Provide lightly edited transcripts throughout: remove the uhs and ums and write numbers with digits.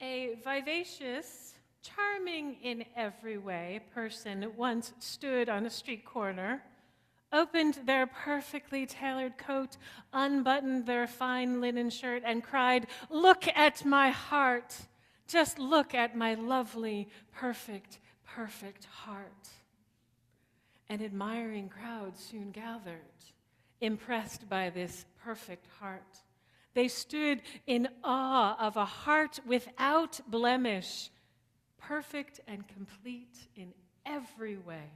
A vivacious, charming in every way person once stood on a street corner, opened their perfectly tailored coat, unbuttoned their fine linen shirt, and cried, "Look at my heart! Just look at my lovely, perfect, perfect heart." An admiring crowd soon gathered, impressed by this perfect heart. They stood in awe of a heart without blemish, perfect and complete in every way.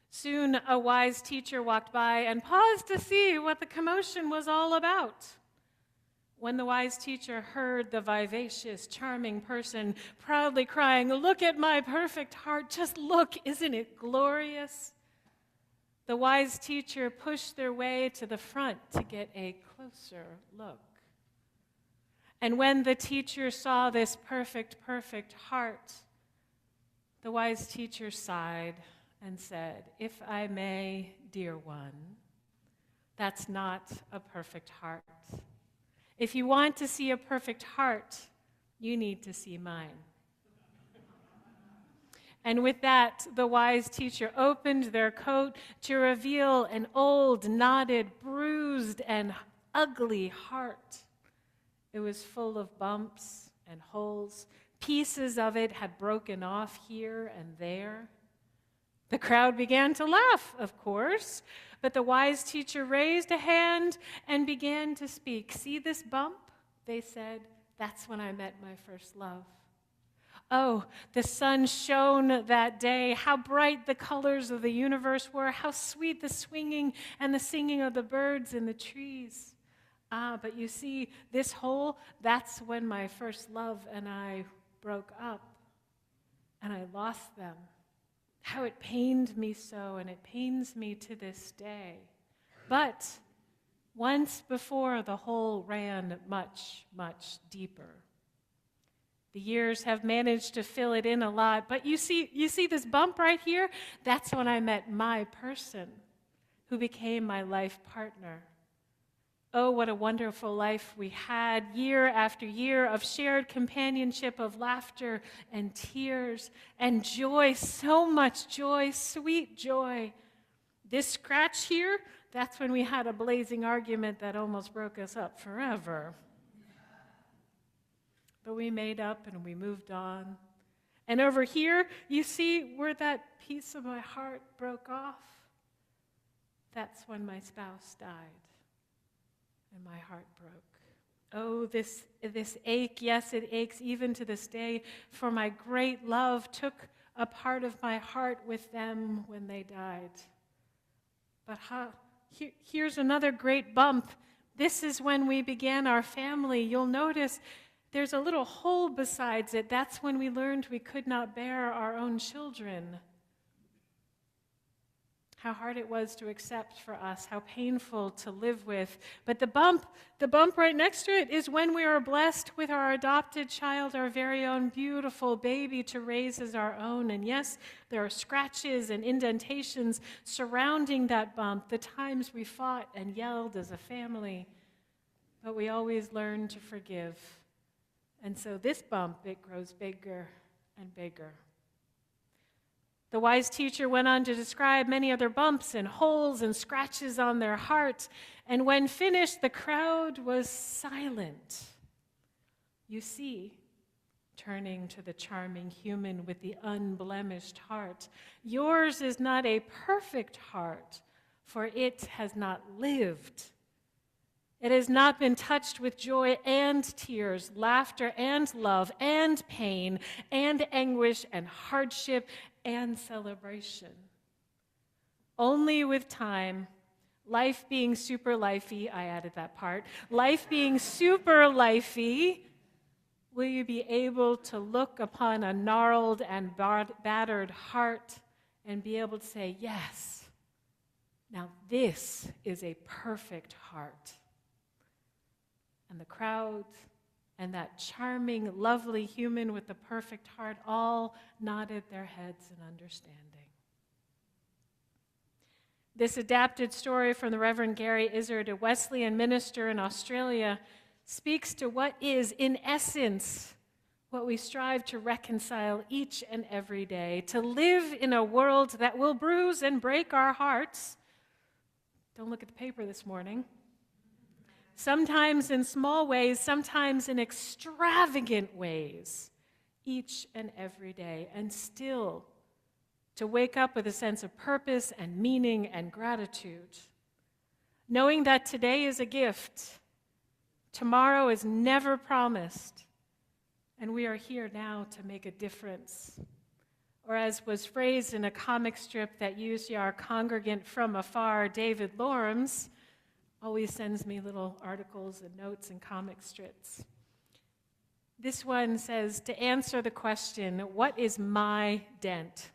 Soon a wise teacher walked by and paused to see what the commotion was all about. When the wise teacher heard the vivacious, charming person proudly crying, "Look at my perfect heart, just look, isn't it glorious?" the wise teacher pushed their way to the front to get a closer look. And when the teacher saw this perfect, perfect heart, the wise teacher sighed and said, "If I may, dear one, that's not a perfect heart. If you want to see a perfect heart, you need to see mine." And with that, the wise teacher opened their coat to reveal an old, knotted, bruised, and ugly heart. It was full of bumps and holes. Pieces of it had broken off here and there. The crowd began to laugh, of course, but the wise teacher raised a hand and began to speak. "See this bump?" they said. "That's when I met my first love. Oh, the sun shone that day. How bright the colors of the universe were. How sweet the swinging and the singing of the birds in the trees. Ah, but you see, this hole, that's when my first love and I broke up, and I lost them. How it pained me so, and it pains me to this day. But once before, the hole ran much, much deeper. The years have managed to fill it in a lot, but you see this bump right here? That's when I met my person, who became my life partner. Oh, what a wonderful life we had, year after year of shared companionship, of laughter and tears and joy, so much joy, sweet joy. This scratch here, that's when we had a blazing argument that almost broke us up forever. But we made up and we moved on. And over here, you see where that piece of my heart broke off? That's when my spouse died and my heart broke. Oh, this ache, yes, it aches even to this day, for my great love took a part of my heart with them when they died. But here's another great bump. This is when we began our family. You'll notice there's a little hole besides it. That's when we learned we could not bear our own children. How hard it was to accept for us, how painful to live with. But the bump right next to it is when we are blessed with our adopted child, our very own beautiful baby to raise as our own. And yes, there are scratches and indentations surrounding that bump, the times we fought and yelled as a family. But we always learn to forgive. And so this bump, it grows bigger and bigger. The wise teacher went on to describe many other bumps and holes and scratches on their heart. And when finished, the crowd was silent. You see, turning to the charming human with the unblemished heart, yours is not a perfect heart, for it has not lived. It has not been touched with joy and tears, laughter and love and pain and anguish and hardship and celebration. Only with time, life being super lifey, I added that part, life being super lifey, will you be able to look upon a gnarled and battered heart and be able to say, yes, now this is a perfect heart. And the crowd and that charming, lovely human with the perfect heart all nodded their heads in understanding. This adapted story from the Reverend Gary Izzard, a Wesleyan minister in Australia, speaks to what is, in essence, what we strive to reconcile each and every day, to live in a world that will bruise and break our hearts. Don't look at the paper this morning. Sometimes in small ways, sometimes in extravagant ways, each and every day, and still to wake up with a sense of purpose and meaning and gratitude, knowing that today is a gift, tomorrow is never promised, and we are here now to make a difference. Or as was phrased in a comic strip that used our congregant from afar, David Lorms, always sends me little articles and notes and comic strips. This one says, to answer the question, what is my dent?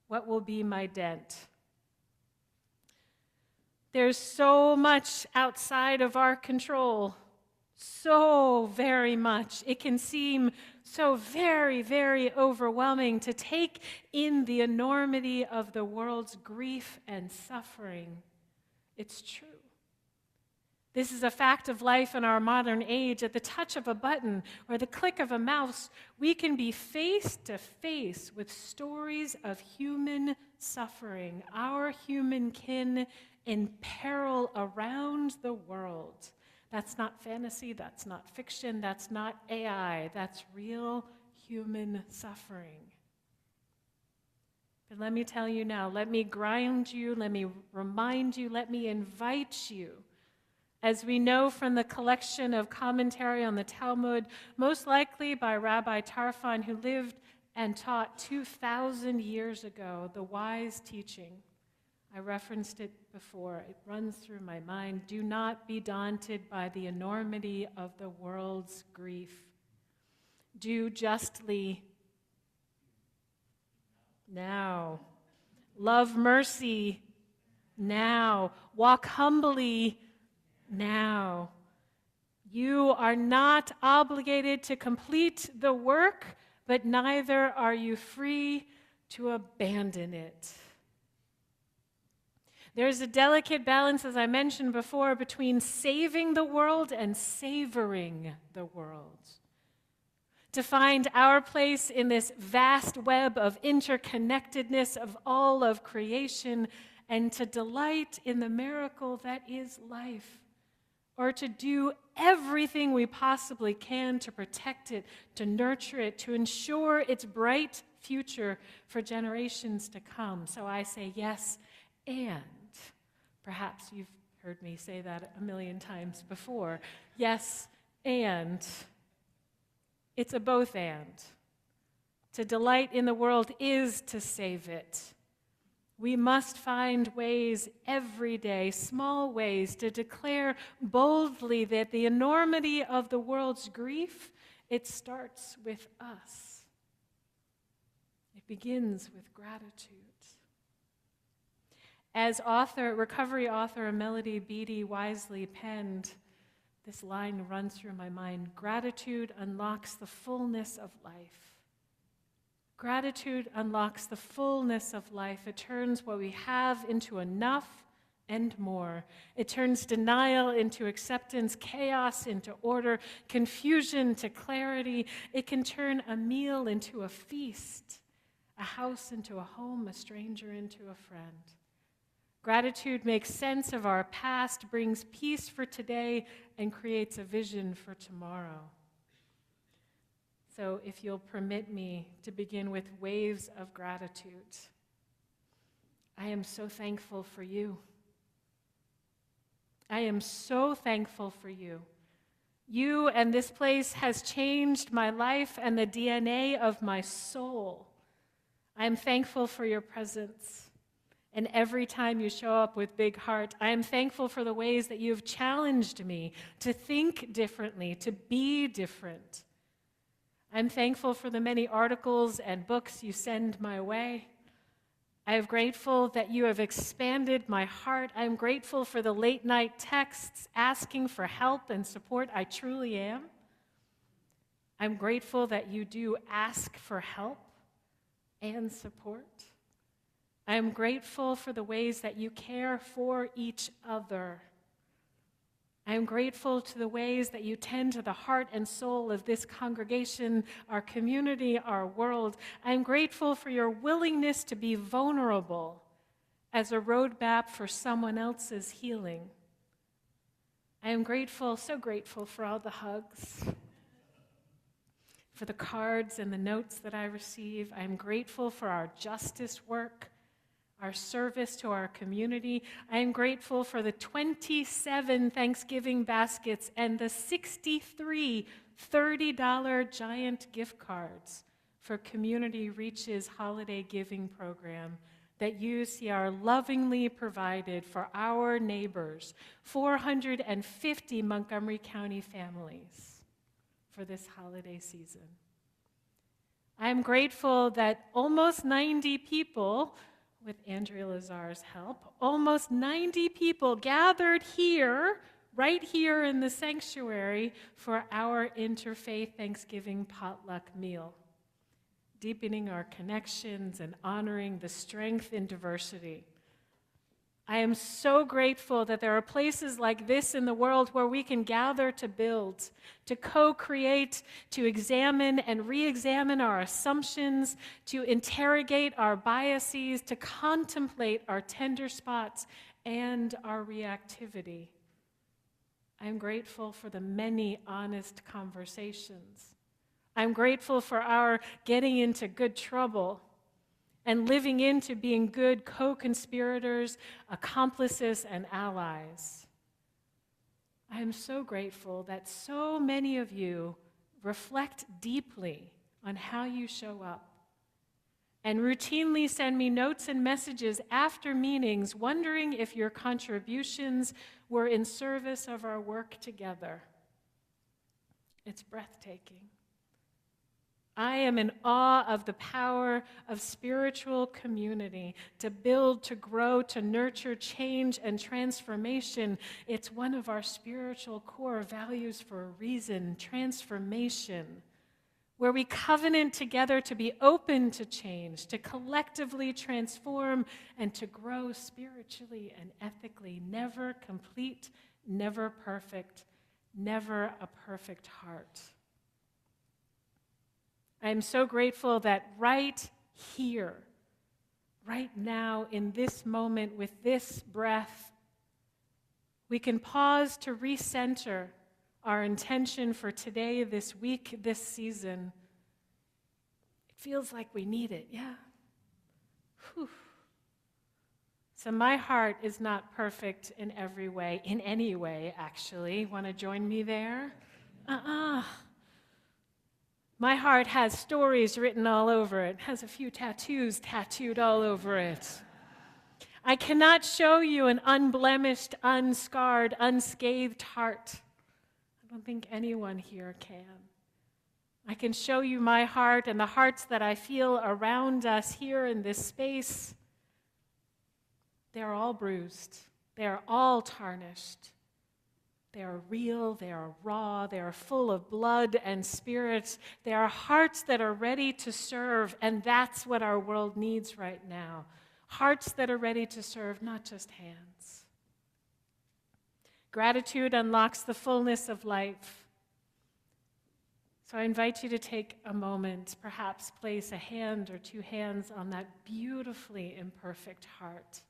What will be my dent? There's so much outside of our control, so very much. It can seem so very, very overwhelming to take in the enormity of the world's grief and suffering. It's true. This is a fact of life in our modern age. At the touch of a button or the click of a mouse, we can be face to face with stories of human suffering, our human kin in peril around the world. That's not fantasy, that's not fiction, that's not AI, that's real human suffering. But let me tell you now, let me ground you, let me remind you, let me invite you. As we know from the collection of commentary on the Talmud, most likely by Rabbi Tarfon, who lived and taught 2,000 years ago, the wise teaching. I referenced it before. It runs through my mind. Do not be daunted by the enormity of the world's grief. Do justly now. Love mercy now. Walk humbly now. You are not obligated to complete the work, but neither are you free to abandon it. There's a delicate balance, as I mentioned before, between saving the world and savoring the world. To find our place in this vast web of interconnectedness of all of creation, and to delight in the miracle that is life, or to do everything we possibly can to protect it, to nurture it, to ensure its bright future for generations to come. So I say yes, and perhaps you've heard me say that a million times before. Yes, and it's a both and. To delight in the world is to save it. We must find ways every day, small ways, to declare boldly that the enormity of the world's grief, it starts with us. It begins with gratitude. As recovery author Melody Beattie wisely penned, this line runs through my mind: gratitude unlocks the fullness of life. Gratitude unlocks the fullness of life. It turns what we have into enough and more. It turns denial into acceptance, chaos into order, confusion to clarity. It can turn a meal into a feast, a house into a home, a stranger into a friend. Gratitude makes sense of our past, brings peace for today, and creates a vision for tomorrow. So if you'll permit me to begin with waves of gratitude. I am so thankful for you. I am so thankful for you. You and this place has changed my life and the DNA of my soul. I am thankful for your presence. And every time you show up with big heart, I am thankful for the ways that you've challenged me to think differently, to be different. I'm thankful for the many articles and books you send my way. I am grateful that you have expanded my heart. I am grateful for the late-night texts asking for help and support. I truly am. I'm grateful that you do ask for help and support. I am grateful for the ways that you care for each other. I am grateful to the ways that you tend to the heart and soul of this congregation, our community, our world. I am grateful for your willingness to be vulnerable as a roadmap for someone else's healing. I am grateful, so grateful for all the hugs, for the cards and the notes that I receive. I am grateful for our justice work, our service to our community. I am grateful for the 27 Thanksgiving baskets and the 63 $30 giant gift cards for Community Reach's holiday giving program that UCR lovingly provided for our neighbors, 450 Montgomery County families, for this holiday season. I am grateful that almost 90 people, with Andrea Lazar's help, almost 90 people gathered here, right here in the sanctuary, for our interfaith Thanksgiving potluck meal, deepening our connections and honoring the strength in diversity. I am so grateful that there are places like this in the world where we can gather to build, to co-create, to examine and re-examine our assumptions, to interrogate our biases, to contemplate our tender spots and our reactivity. I am grateful for the many honest conversations. I'm grateful for our getting into good trouble and living into being good co-conspirators, accomplices, and allies. I am so grateful that so many of you reflect deeply on how you show up and routinely send me notes and messages after meetings wondering if your contributions were in service of our work together. It's breathtaking. I am in awe of the power of spiritual community to build, to grow, to nurture change and transformation. It's one of our spiritual core values for a reason, transformation, where we covenant together to be open to change, to collectively transform, and to grow spiritually and ethically. Never complete, never perfect, never a perfect heart. I am so grateful that right here, right now, in this moment, with this breath, we can pause to recenter our intention for today, this week, this season. It feels like we need it, yeah. Whew. So my heart is not perfect in every way, in any way, actually. Want to join me there? My heart has stories written all over it, has a few tattoos tattooed all over it. I cannot show you an unblemished, unscarred, unscathed heart. I don't think anyone here can. I can show you my heart and the hearts that I feel around us here in this space. They're all bruised. They're all tarnished. They are real, they are raw, they are full of blood and spirit. They are hearts that are ready to serve, and that's what our world needs right now. Hearts that are ready to serve, not just hands. Gratitude unlocks the fullness of life. So I invite you to take a moment, perhaps place a hand or two hands on that beautifully imperfect heart.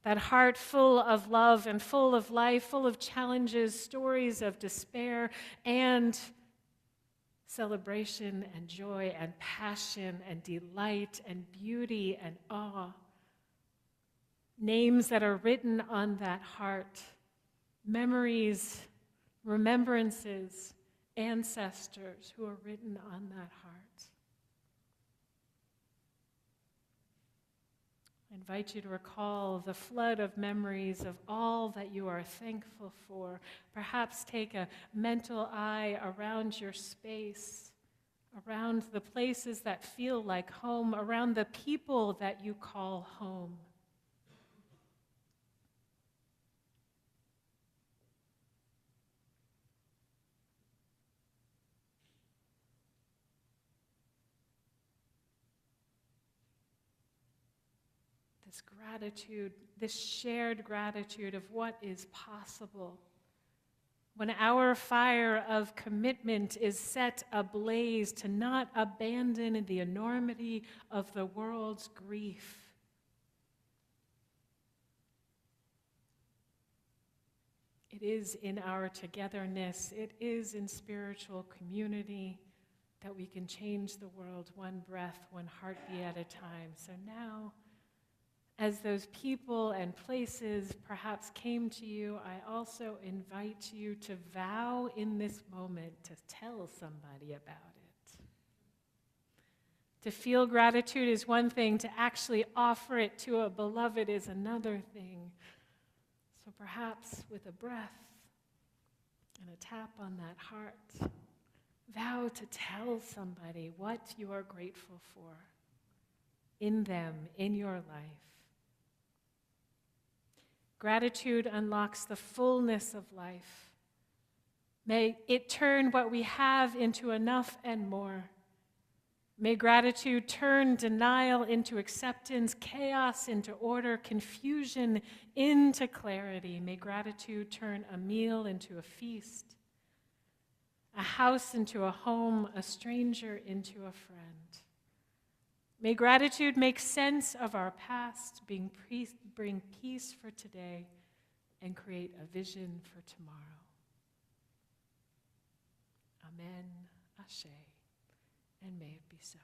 That heart full of love and full of life, full of challenges, stories of despair, and celebration and joy and passion and delight and beauty and awe. Names that are written on that heart, memories, remembrances, ancestors who are written on that heart. I invite you to recall the flood of memories of all that you are thankful for. Perhaps take a mental eye around your space, around the places that feel like home, around the people that you call home. This gratitude, this shared gratitude of what is possible, when our fire of commitment is set ablaze to not abandon the enormity of the world's grief. It is in our togetherness, it is in spiritual community that we can change the world one breath, one heartbeat at a time. So now, as those people and places perhaps came to you, I also invite you to vow in this moment to tell somebody about it. To feel gratitude is one thing, to actually offer it to a beloved is another thing. So perhaps with a breath and a tap on that heart, vow to tell somebody what you are grateful for in them, in your life. Gratitude unlocks the fullness of life. May it turn what we have into enough and more. May gratitude turn denial into acceptance, chaos into order, confusion into clarity. May gratitude turn a meal into a feast, a house into a home, a stranger into a friend. May gratitude make sense of our past, bring peace for today, and create a vision for tomorrow. Amen, Ashe, and may it be so.